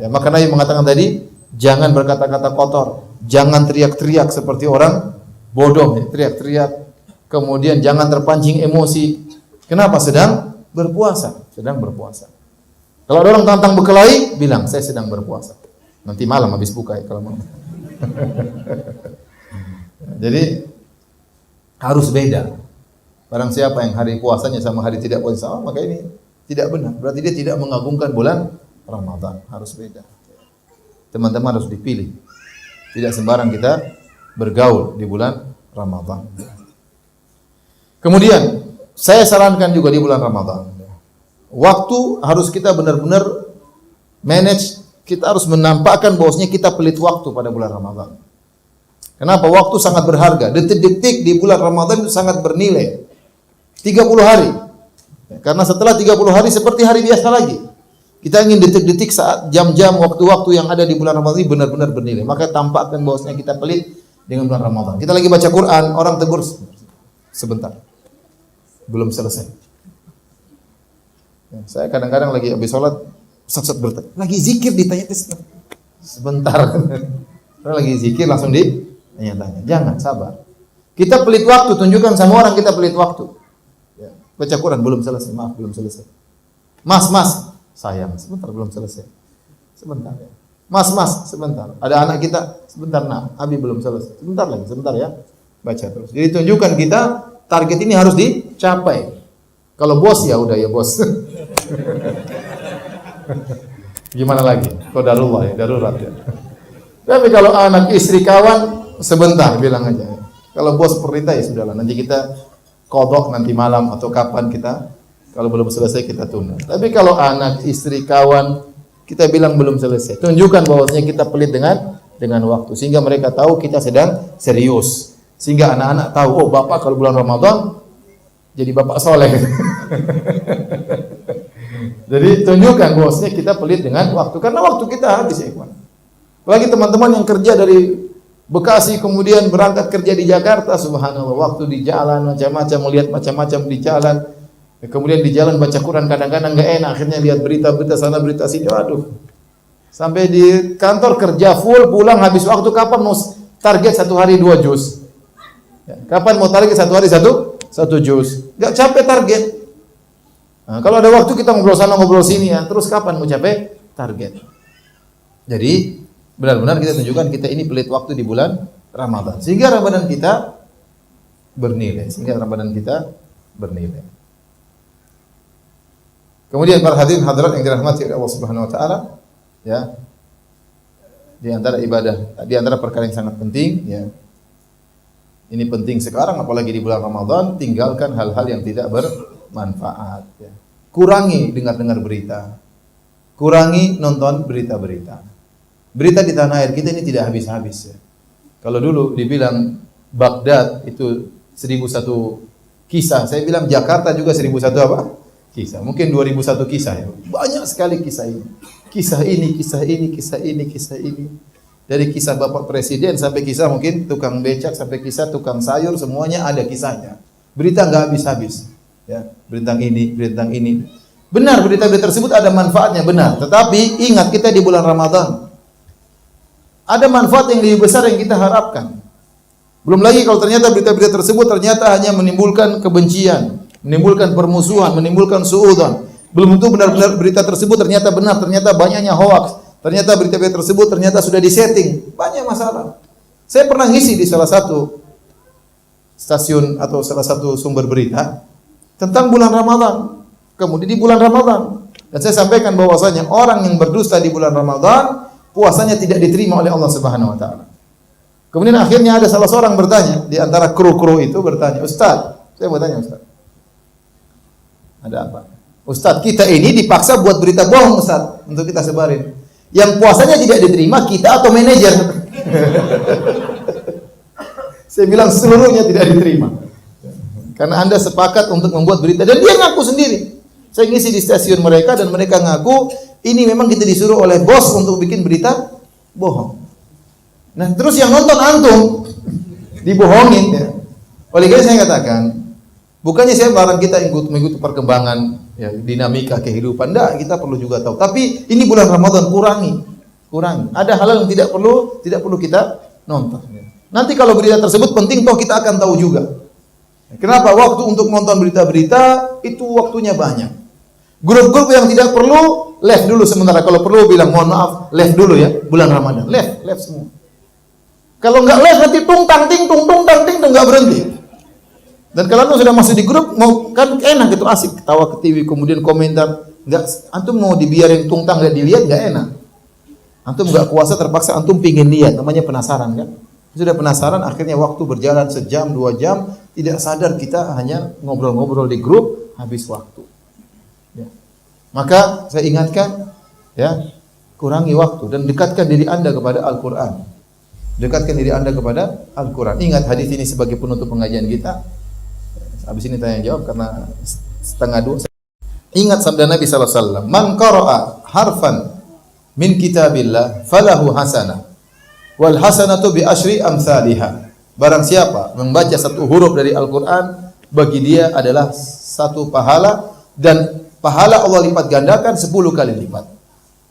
Speaker 1: Ya, maka Nabi mengatakan tadi, jangan berkata-kata kotor, jangan teriak-teriak seperti orang bodoh, ya, teriak-teriak. Kemudian jangan terpancing emosi. Kenapa? Sedang berpuasa. Kalau ada orang tantang berkelahi, bilang saya sedang berpuasa. Nanti malam habis buka ya, kalau mau. Jadi harus beda. Barang siapa yang hari puasanya sama hari tidak puasa sama, maka ini tidak benar. Berarti dia tidak mengagungkan bulan Ramadan. Harus beda. Teman-teman harus dipilih. Tidak sembarang kita bergaul di bulan Ramadan. Kemudian, saya sarankan juga di bulan Ramadan. Waktu harus kita benar-benar manage. Kita harus menampakkan bahwasanya kita pelit waktu pada bulan Ramadan. Kenapa? Waktu sangat berharga. Detik-detik di bulan Ramadan itu sangat bernilai. 30 hari. Karena setelah 30 hari seperti hari biasa lagi. Kita ingin detik-detik saat jam-jam waktu-waktu yang ada di bulan Ramadan ini benar-benar bernilai. Maka tampakkan bahwasanya kita pelit dengan bulan Ramadan. Kita lagi baca Quran, orang tegur sebentar. Belum selesai. Ya, saya kadang-kadang lagi habis sholat, Ustaz bertanya, lagi zikir ditanya sebentar. Orang lagi zikir langsung ditanya-tanya. Jangan, sabar. Kita pelit waktu, tunjukkan sama orang kita pelit waktu. Ya. Baca Quran belum selesai, maaf belum selesai. Mas, sayang, sebentar belum selesai. Sebentar ya. Mas, sebentar. Ada anak kita, sebentar nah, Abi belum selesai. Sebentar ya. Baca terus. Jadi tunjukkan kita target ini harus dicapai. Kalau bos ya udah ya bos. Gimana lagi? Qadarullah ya, darurat ya. Tapi kalau anak, istri, kawan, sebentar bilang aja. Kalau bos perintah ya sudahlah, nanti kita qadha nanti malam atau kapan kita, kalau belum selesai kita tunda. Tapi kalau anak, istri, kawan, kita bilang belum selesai. Tunjukkan bahwasanya kita pelit dengan waktu sehingga mereka tahu kita sedang serius. Sehingga anak-anak tahu, oh bapak kalau bulan Ramadan jadi bapak soleh. Jadi tunjukkan bahwasanya kita pelit dengan waktu karena waktu kita habis ya, ikhwan. Apalagi teman-teman yang kerja dari Bekasi kemudian berangkat kerja di Jakarta, subhanallah, waktu di jalan macam-macam, melihat macam-macam di jalan. Kemudian di jalan baca Quran kadang-kadang enggak enak, akhirnya lihat berita-berita sana, berita sini, aduh. Sampai di kantor kerja full, pulang habis waktu, kapan mau target satu hari 2 juz? Ya, kapan mau target satu hari satu juz? Enggak capek target. Nah, kalau ada waktu kita ngobrol sana ngobrol sini ya, terus kapan mau capai target? Jadi benar-benar kita tunjukkan kita ini pelit waktu di bulan Ramadan sehingga Ramadan kita bernilai. Kemudian para hadirin hadirat yang dirahmati oleh Allah Subhanahu wa taala, ya. Di antara ibadah, di antara perkara yang sangat penting, ya. Ini penting sekarang apalagi di bulan Ramadan, tinggalkan hal-hal yang tidak bermanfaat, ya. Kurangi dengar-dengar berita. Kurangi nonton berita-berita. Berita di tanah air kita ini tidak habis-habis ya. Kalau dulu dibilang Baghdad itu 1001 kisah, saya bilang Jakarta juga 1001 apa? Kisah. Mungkin 2001 kisah ya. Banyak sekali kisah ini. Kisah ini. Dari kisah Bapak Presiden sampai kisah mungkin tukang becak sampai kisah tukang sayur semuanya ada kisahnya. Berita enggak habis-habis. Ya, berita ini. Benar berita-berita tersebut ada manfaatnya benar, tetapi ingat kita di bulan Ramadan. Ada manfaat yang lebih besar yang kita harapkan. Belum lagi kalau ternyata berita-berita tersebut ternyata hanya menimbulkan kebencian, menimbulkan permusuhan, menimbulkan suudzon. Belum tentu benar-benar berita tersebut ternyata benar, ternyata banyaknya hoax. Ternyata berita-berita tersebut ternyata sudah disetting. Banyak masalah. Saya pernah ngisi di salah satu stasiun atau salah satu sumber berita tentang bulan Ramadan. Kemudian di bulan Ramadan. Dan saya sampaikan bahwasanya orang yang berdusta di bulan Ramadan puasanya tidak diterima oleh Allah Subhanahu wa taala. Kemudian akhirnya ada salah seorang bertanya di antara kru-kru itu bertanya, "Ustaz, saya mau tanya Ustaz. Ada apa? Ustaz, kita ini dipaksa buat berita bohong Ustaz untuk kita sebarin. Yang puasanya tidak diterima kita atau manajer?" Saya bilang seluruhnya tidak diterima. Karena Anda sepakat untuk membuat berita dan dia ngaku sendiri. Saya ngisi di stasiun mereka dan mereka ngaku ini memang kita disuruh oleh bos untuk bikin berita bohong. Nah, terus yang nonton antum dibohongin ya. Oleh karena saya katakan, bukannya saya melarang kita mengikuti perkembangan ya, dinamika kehidupan. Enggak, kita perlu juga tahu. Tapi ini bulan Ramadan kurangi. Ada hal-hal yang tidak perlu kita nonton. Nanti kalau berita tersebut penting toh kita akan tahu juga. Kenapa? Waktu untuk nonton berita-berita itu waktunya banyak. Grup-grup yang tidak perlu left dulu sementara. Kalau perlu bilang mohon maaf, left dulu ya bulan Ramadan. Left semua. Kalau enggak left nanti tung tang ting enggak berhenti. Dan kalau antum sudah masuk di grup mau kan enak gitu asik ketawa ke TV kemudian komentar. Enggak antum mau dibiarin tung tang enggak dilihat enggak enak. Antum enggak kuasa terpaksa antum pingin lihat namanya penasaran kan. Sudah penasaran akhirnya waktu berjalan sejam 2 jam tidak sadar kita hanya ngobrol-ngobrol di grup habis waktu. Ya. Maka saya ingatkan ya, kurangi waktu dan dekatkan diri Anda kepada Al-Qur'an. Dekatkan diri Anda kepada Al-Qur'an. Ingat hadis ini sebagai penutup pengajian kita. Habis ini tanya jawab karena 1:30. Ingat sabda Nabi sallallahu alaihi wasallam, "Man qara'a harfan min kitabillah falahu hasanah wal hasanatu bi asyri amsalihha." Barang siapa membaca satu huruf dari Al-Qur'an, bagi dia adalah satu pahala dan pahala Allah lipat gandakan 10 kali lipat.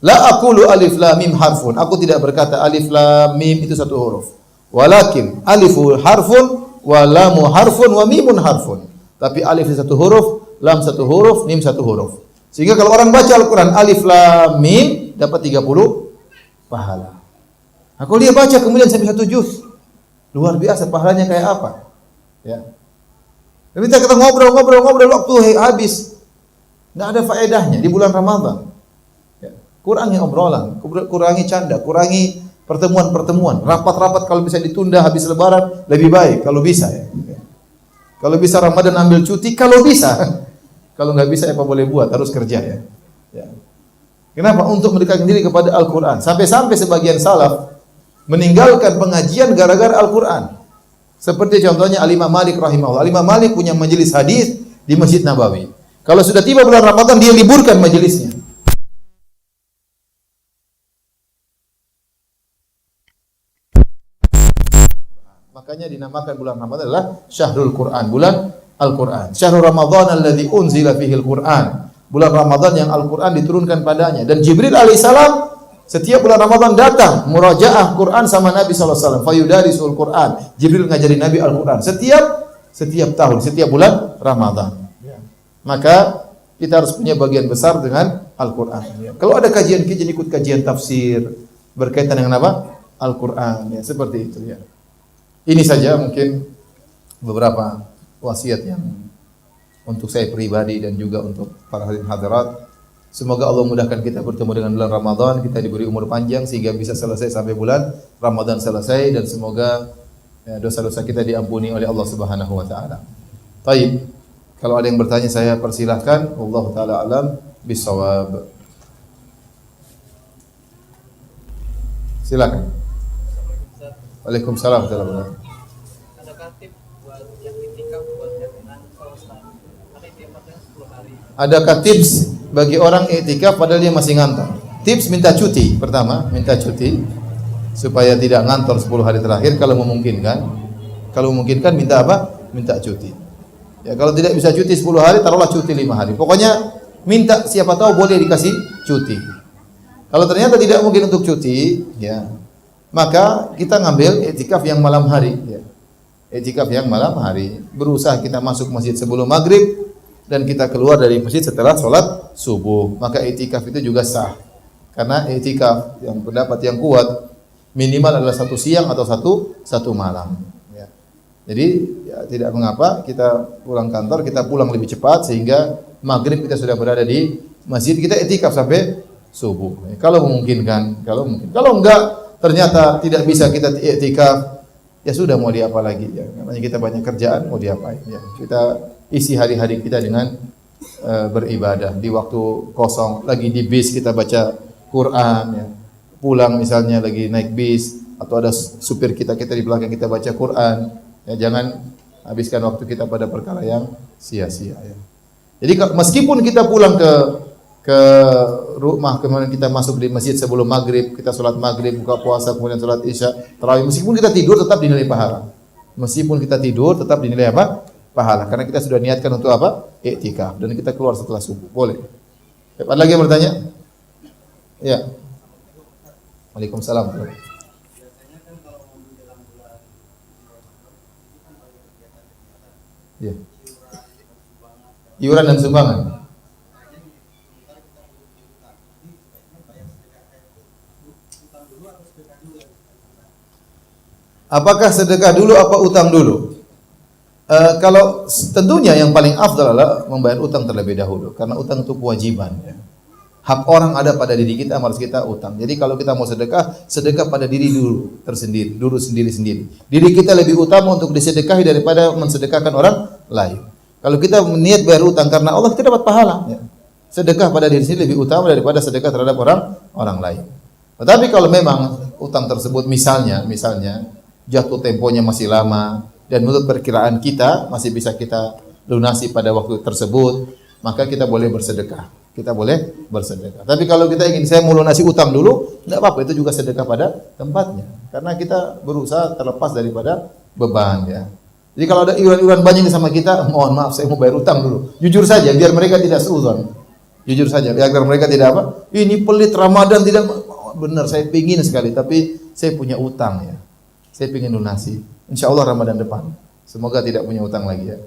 Speaker 1: La aqulu alif lam mim harfun. Aku tidak berkata alif lam mim itu satu huruf. Walakin alifu harfun wa lamu harfun wa mimun harfun. Tapi alif satu huruf, lam satu huruf, mim satu huruf. Sehingga kalau orang baca Al-Qur'an alif lam mim dapat 30 pahala. Nah, kalau dia baca kemudian sampai 1 juz, luar biasa pahalanya kayak apa? Ya. Dan kita ngobrol waktu habis. Enggak ada faedahnya di bulan Ramadan. Ya. Kurangi obrolan, kurangi canda, kurangi pertemuan-pertemuan. Rapat-rapat kalau bisa ditunda habis lebaran lebih baik kalau bisa ya. Kalau bisa Ramadan ambil cuti kalau bisa. Kalau nggak bisa apa boleh buat, harus kerja ya. Ya. Kenapa? Untuk mendekatkan diri kepada Al-Qur'an. Sampai-sampai sebagian salaf meninggalkan pengajian gara-gara Al-Qur'an. Seperti contohnya Al-Imam Malik rahimahullah. Al-Imam Malik punya majelis hadis di Masjid Nabawi. Kalau sudah tiba bulan Ramadan dia liburkan majelisnya. Makanya dinamakan bulan Ramadan adalah Syahrul Quran, bulan Al-Quran. Syahrul Ramadan alladzi unzila fihi Al-Quran. Bulan Ramadan yang Al-Quran diturunkan padanya. Dan Jibril alaihissalam setiap bulan Ramadan datang murajaah Quran sama Nabi sallallahu alaihi wasallam. Fayudarisul Quran. Jibril ngajari Nabi Al-Quran setiap tahun, setiap bulan Ramadan. Maka kita harus punya bagian besar dengan Al-Quran. Kalau ada kajian ikut kajian tafsir berkaitan dengan apa? Al-Quran. Ya, seperti itu ya. Ini saja mungkin beberapa wasiat yang untuk saya pribadi dan juga untuk para hadirin hadirat. Semoga Allah mudahkan kita bertemu dengan bulan Ramadan, kita diberi umur panjang sehingga bisa selesai sampai bulan Ramadan selesai, dan semoga ya, dosa-dosa kita diampuni oleh Allah Subhanahu wa taala. Baik. Kalau ada yang bertanya saya persilahkan. Allah taala alam bisawab. Silakan. Waalaikumsalam warahmatullahi wabarakatuh.
Speaker 2: Adakah tips buat yang itikaf buat jaminan selesai? Ada itikafnya 10 hari.
Speaker 1: Adakah tips bagi orang iktikaf padahal dia masih ngantor? Tips minta cuti. Pertama, minta cuti supaya tidak ngantor 10 hari terakhir kalau memungkinkan. Kalau memungkinkan minta apa? Minta cuti. Ya, kalau tidak bisa cuti 10 hari, taruhlah cuti 5 hari. Pokoknya minta, siapa tahu boleh dikasih cuti. Kalau ternyata tidak mungkin untuk cuti, ya, maka kita ngambil i'tikaf yang malam hari ya. I'tikaf yang malam hari. Berusaha kita masuk masjid sebelum maghrib dan kita keluar dari masjid setelah sholat subuh. Maka i'tikaf itu juga sah. Karena i'tikaf yang pendapat yang kuat minimal adalah 1 siang atau satu malam ya. Jadi ya, tidak mengapa kita pulang kantor, kita pulang lebih cepat sehingga maghrib kita sudah berada di masjid, kita i'tikaf sampai subuh ya. Kalau memungkinkan, kalau enggak ternyata tidak bisa kita i'tikaf, ya sudah mau diapa lagi ya. Namanya kita banyak kerjaan, mau diapain ya. Kita isi hari-hari kita dengan beribadah. Di waktu kosong lagi di bis kita baca Quran ya. Pulang misalnya lagi naik bis atau ada supir kita di belakang kita baca Quran ya. Jangan habiskan waktu kita pada perkara yang sia-sia ya. Jadi meskipun kita pulang ke rumah, kemudian kita masuk di masjid sebelum maghrib, kita sholat maghrib, buka puasa, kemudian sholat isya, tarawih. Meskipun kita tidur tetap dinilai pahala. Meskipun kita tidur tetap dinilai apa? Pahala. Karena kita sudah niatkan untuk apa? I'tikaf. Dan kita keluar setelah subuh. Boleh. Ada lagi yang bertanya? Ya. Waalaikumsalam. Ya. Iuran dan sumbangan. Apakah sedekah dulu apa utang dulu? Kalau tentunya yang paling afdal adalah membayar utang terlebih dahulu, karena utang itu kewajiban ya. Hak orang ada pada diri kita, harus kita utang. Jadi kalau kita mau sedekah, sedekah pada diri dulu tersendiri, dulu sendiri-sendiri. Diri kita lebih utama untuk disedekahi daripada mensedekahkan orang lain. Kalau kita niat bayar utang karena Allah, kita dapat pahala ya. Sedekah pada diri sendiri lebih utama daripada sedekah terhadap orang lain. Tetapi kalau memang utang tersebut misalnya jatuh temponya masih lama dan menurut perkiraan kita masih bisa kita lunasi pada waktu tersebut, maka kita boleh bersedekah. Kita boleh bersedekah. Tapi kalau kita ingin saya mau lunasi utang dulu, tidak apa-apa, itu juga sedekah pada tempatnya. Karena kita berusaha terlepas daripada beban ya. Jadi kalau ada iuran-iuran banyak sama kita, mohon maaf saya mau bayar utang dulu. Jujur saja biar mereka tidak seuzon. Jujur saja biar mereka tidak apa? Ini pelit Ramadan tidak benar, saya pingin sekali tapi saya punya utang ya. Saya ingin lunasi. Insya Allah Ramadan depan. Semoga tidak punya utang lagi ya.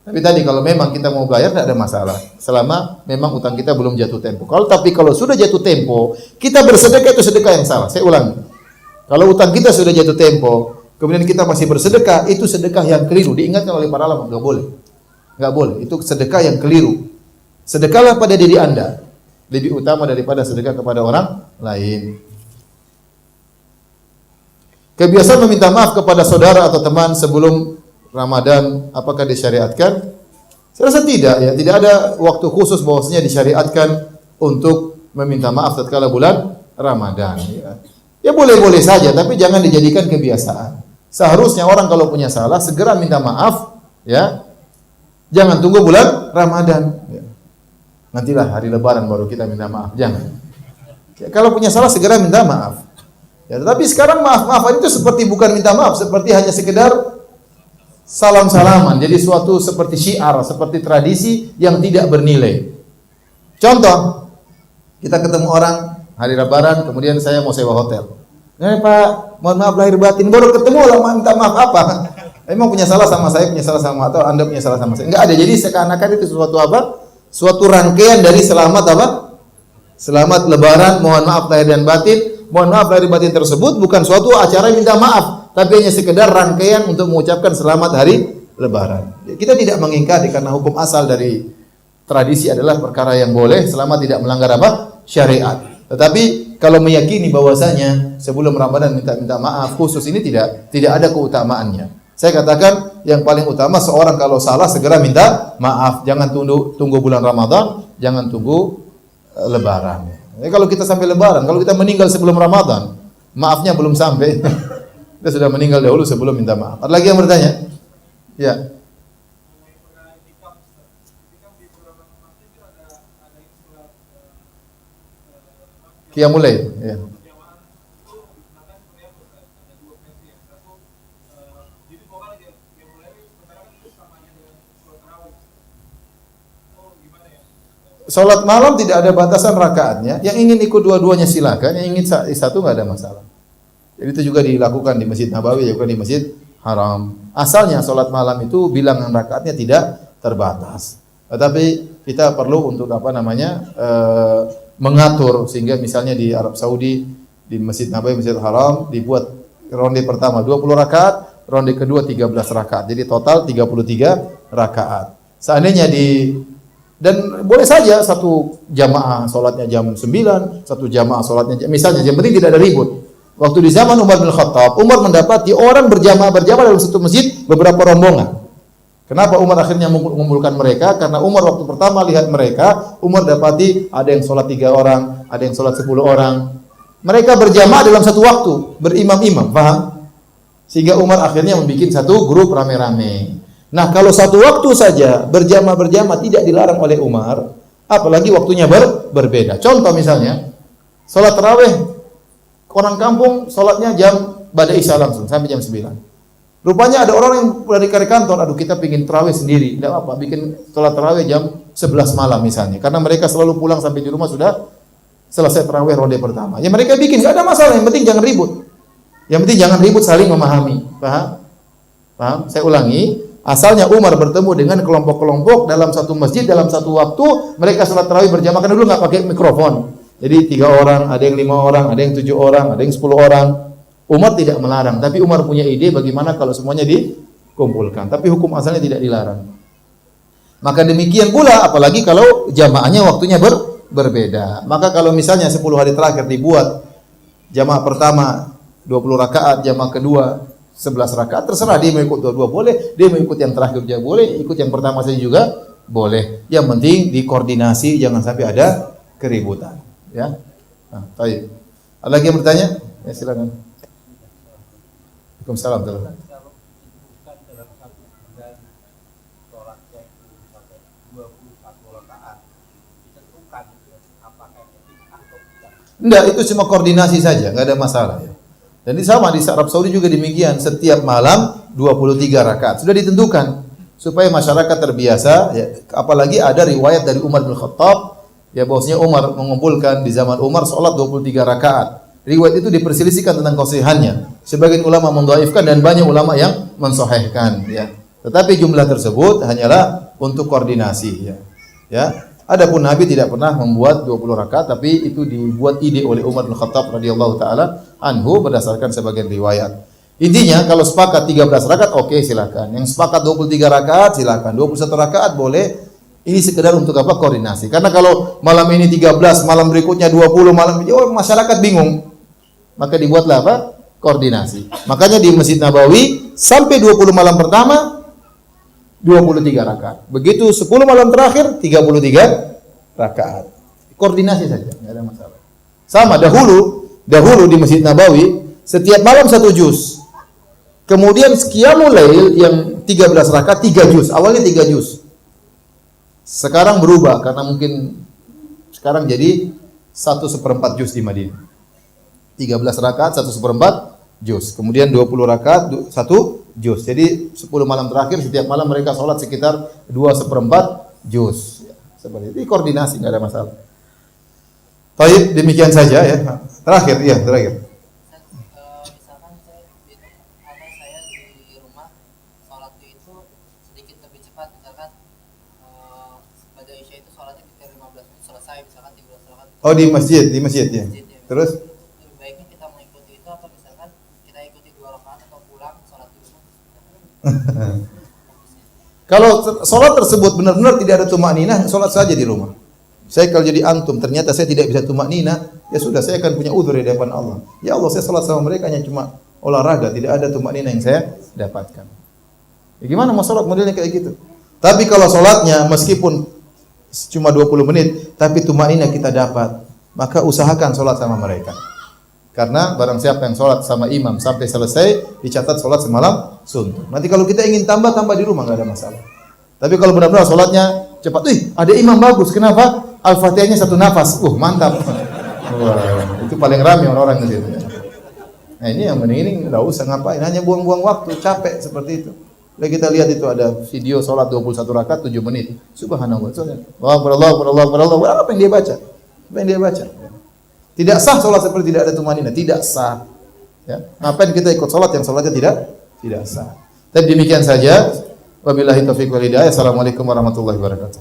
Speaker 1: Tapi tadi kalau memang kita mau bayar tidak ada masalah. Selama memang utang kita belum jatuh tempo. Kalau sudah jatuh tempo, kita bersedekah itu sedekah yang salah. Saya ulangi. Kalau utang kita sudah jatuh tempo, kemudian kita masih bersedekah, itu sedekah yang keliru. Diingatkan oleh para ulama, enggak boleh. Enggak boleh. Itu sedekah yang keliru. Sedekahlah pada diri Anda. Lebih utama daripada sedekah kepada orang lain. Kebiasaan meminta maaf kepada saudara atau teman sebelum Ramadan, apakah disyariatkan? Saya rasa tidak ya. Tidak ada waktu khusus bahwasanya disyariatkan untuk meminta maaf tatkala bulan Ramadan. Ya boleh-boleh saja, tapi jangan dijadikan kebiasaan. Seharusnya orang kalau punya salah segera minta maaf, ya. Jangan tunggu bulan Ramadan. Ya. Nantilah hari Lebaran baru kita minta maaf. Jangan. Ya, kalau punya salah segera minta maaf. Ya, tetapi sekarang maaf-maafan itu seperti bukan minta maaf, seperti hanya sekedar salam-salaman. Jadi suatu seperti syiar, seperti tradisi yang tidak bernilai. Contoh, kita ketemu orang hari Lebaran, kemudian saya mau sewa hotel. Pak, mohon maaf lahir batin. Baru ketemu lah minta maaf apa? Emang punya salah sama saya, punya salah sama atau Anda punya salah sama saya? Enggak ada. Jadi seakan-akan itu sesuatu apa? Suatu rangkaian dari selamat apa? Selamat Lebaran, mohon maaf lahir dan batin. Mohon maaf lahir batin tersebut bukan suatu acara minta maaf, tapi hanya sekedar rangkaian untuk mengucapkan selamat hari Lebaran. Kita tidak mengingkari karena hukum asal dari tradisi adalah perkara yang boleh selama tidak melanggar apa? Syariat. Tetapi kalau meyakini bahwasanya sebelum Ramadan minta maaf khusus ini tidak ada keutamaannya. Saya katakan yang paling utama seorang kalau salah segera minta maaf. Jangan tunggu bulan Ramadan, jangan tunggu Lebaran. Kalau kita sampai Lebaran, kalau kita meninggal sebelum Ramadan, maafnya belum sampai. Kita sudah meninggal dahulu sebelum minta maaf. Ada lagi yang bertanya? Ya. Qiyamul Lail, ya. Salat malam tidak ada batasan rakaatnya. Yang ingin ikut dua-duanya silakan, yang ingin satu nggak ada masalah. Jadi itu juga dilakukan di Masjid Nabawi, juga di Masjid Haram. Asalnya salat malam itu bilangan rakaatnya tidak terbatas. Tetapi kita perlu untuk mengatur sehingga misalnya di Arab Saudi di Masjid Nabawi, Masjid Haram dibuat ronde pertama 20 rakaat, ronde kedua 13 rakaat. Jadi total 33 rakaat. Seandainya dan boleh saja satu jamaah salatnya jam 9, satu jamaah salatnya misalnya, yang penting tidak ada ribut. Waktu di zaman Umar bin Khattab, Umar mendapati orang berjamaah dalam satu masjid beberapa rombongan. Kenapa Umar akhirnya mengumpulkan mereka? Karena Umar waktu pertama lihat mereka, Umar dapati ada yang salat 3 orang, ada yang salat 10 orang. Mereka berjamaah dalam satu waktu, berimam-imam, paham? Sehingga Umar akhirnya membuat satu grup rame-rame. Nah, kalau satu waktu saja berjamaah tidak dilarang oleh Umar, apalagi waktunya berbeda. Contoh misalnya, salat tarawih orang kampung salatnya jam ba'da isya langsung sampai jam 9. Rupanya ada orang yang dari kantor, aduh kita pingin tarawih sendiri, tidak apa, bikin salat tarawih jam 11 malam misalnya. Karena mereka selalu pulang sampai di rumah sudah selesai tarawih ronde pertama. Ya mereka bikin, enggak ada masalah, yang penting jangan ribut. Yang penting jangan ribut, saling memahami. Paham? Saya ulangi. Asalnya Umar bertemu dengan kelompok-kelompok dalam satu masjid dalam satu waktu, mereka salat tarawih berjamaah. Karena dulu nggak pakai mikrofon, jadi 3 orang, ada yang 5 orang, ada yang 7 orang, ada yang 10 orang. Umar tidak melarang, tapi Umar punya ide bagaimana kalau semuanya dikumpulkan. Tapi hukum asalnya tidak dilarang. Maka demikian pula, apalagi kalau jamaahnya waktunya berbeda. Maka kalau misalnya 10 hari terakhir dibuat jamaah pertama 20 rakaat, jamaah kedua 11 rakaat, terserah dia mau ikut dua-dua boleh, dia mau ikut yang terakhir juga boleh, ikut yang pertama saja juga boleh. Yang penting dikoordinasi, jangan sampai ada keributan. Ya, nah, baik. Ada lagi yang bertanya? Ya silakan. Waalaikumsalam. Enggak, itu cuma koordinasi saja, nggak ada masalah. Ya. Dan ini sama di Arab Saudi juga demikian, setiap malam 23 rakaat. Sudah ditentukan supaya masyarakat terbiasa, ya. Apalagi ada riwayat dari Umar bin Khattab, ya bahwasanya Umar mengumpulkan di zaman Umar salat 23 rakaat. Riwayat itu diperselisihkan tentang konsesihannya. Sebagian ulama mendhaifkan dan banyak ulama yang mensahihkan ya. Tetapi jumlah tersebut hanyalah untuk koordinasi ya. Ya. Adapun Nabi tidak pernah membuat 20 rakaat, tapi itu dibuat ide oleh Umar bin Khattab radhiyallahu taala anhu berdasarkan sebagian riwayat. Intinya kalau sepakat 13 rakaat oke, silakan. Yang sepakat 23 rakaat silakan. 21 rakaat boleh. Ini sekedar untuk apa? Koordinasi. Karena kalau malam ini 13, malam berikutnya 20, masyarakat bingung. Maka dibuatlah apa? Koordinasi. Makanya di Masjid Nabawi sampai 20 malam pertama 23 rakaat. Begitu 10 malam terakhir 33 rakaat. Koordinasi saja, enggak ada masalah. Sama dahulu di Masjid Nabawi setiap malam 1 juz. Kemudian Qiyamul Lail yang 13 rakaat 3 juz. Awalnya 3 juz. Sekarang berubah karena mungkin sekarang jadi 1/4 juz di Madinah. 13 rakaat 1/4 juz. Kemudian 20 rakaat 1 juz. Jadi 10 malam terakhir setiap malam mereka sholat sekitar 2/4 juz. Ya, seperti itu. Koordinasi enggak ada masalah. Baik, demikian saja ya. Terakhir.
Speaker 2: Misalkan saya di rumah sholat itu sedikit lebih cepat, misalkan pada Isya itu sholatnya sekitar 15 menit selesai, misalkan 13 rakaat.
Speaker 1: Oh, di masjid ya. Terus
Speaker 2: Lebih baiknya kita mengikuti itu atau misalkan kita ikuti 2 rakaat atau pulang sholat di rumah.
Speaker 1: kalau sholat tersebut benar-benar tidak ada tumakninah, sholat saja di rumah. Saya kalau jadi antum, ternyata saya tidak bisa tumakninah, ya sudah, saya akan punya uzur di hadapan Allah. Ya Allah, saya sholat sama mereka hanya cuma olahraga, tidak ada tumakninah yang saya dapatkan. Ya gimana mau sholat modelnya kayak gitu? Tapi kalau sholatnya meskipun cuma 20 menit, tapi tumakninah kita dapat, maka usahakan sholat sama mereka. Karena barang siapa yang sholat sama imam sampai selesai, dicatat sholat semalam suntuk. Nanti kalau kita ingin tambah di rumah, nggak ada masalah. Tapi kalau benar-benar sholatnya cepat, ada imam bagus, kenapa? Al-Fatihahnya 1 nafas, mantap. Wah, itu paling ramai orang-orang di situ. Nah ini yang mending nggak usah ngapain, hanya buang-buang waktu, capek seperti itu. Lalu kita lihat itu ada video sholat 21 rakaat 7 menit. Subhanallah. Allah, apa yang dia baca? Tidak sah sholat seperti tidak ada tumanina, tidak sah. Ya. Ngapain kita ikut sholat yang sholatnya tidak sah? Tapi demikian saja. Wabillahi taufiq wal hidayah. Assalamualaikum warahmatullahi wabarakatuh.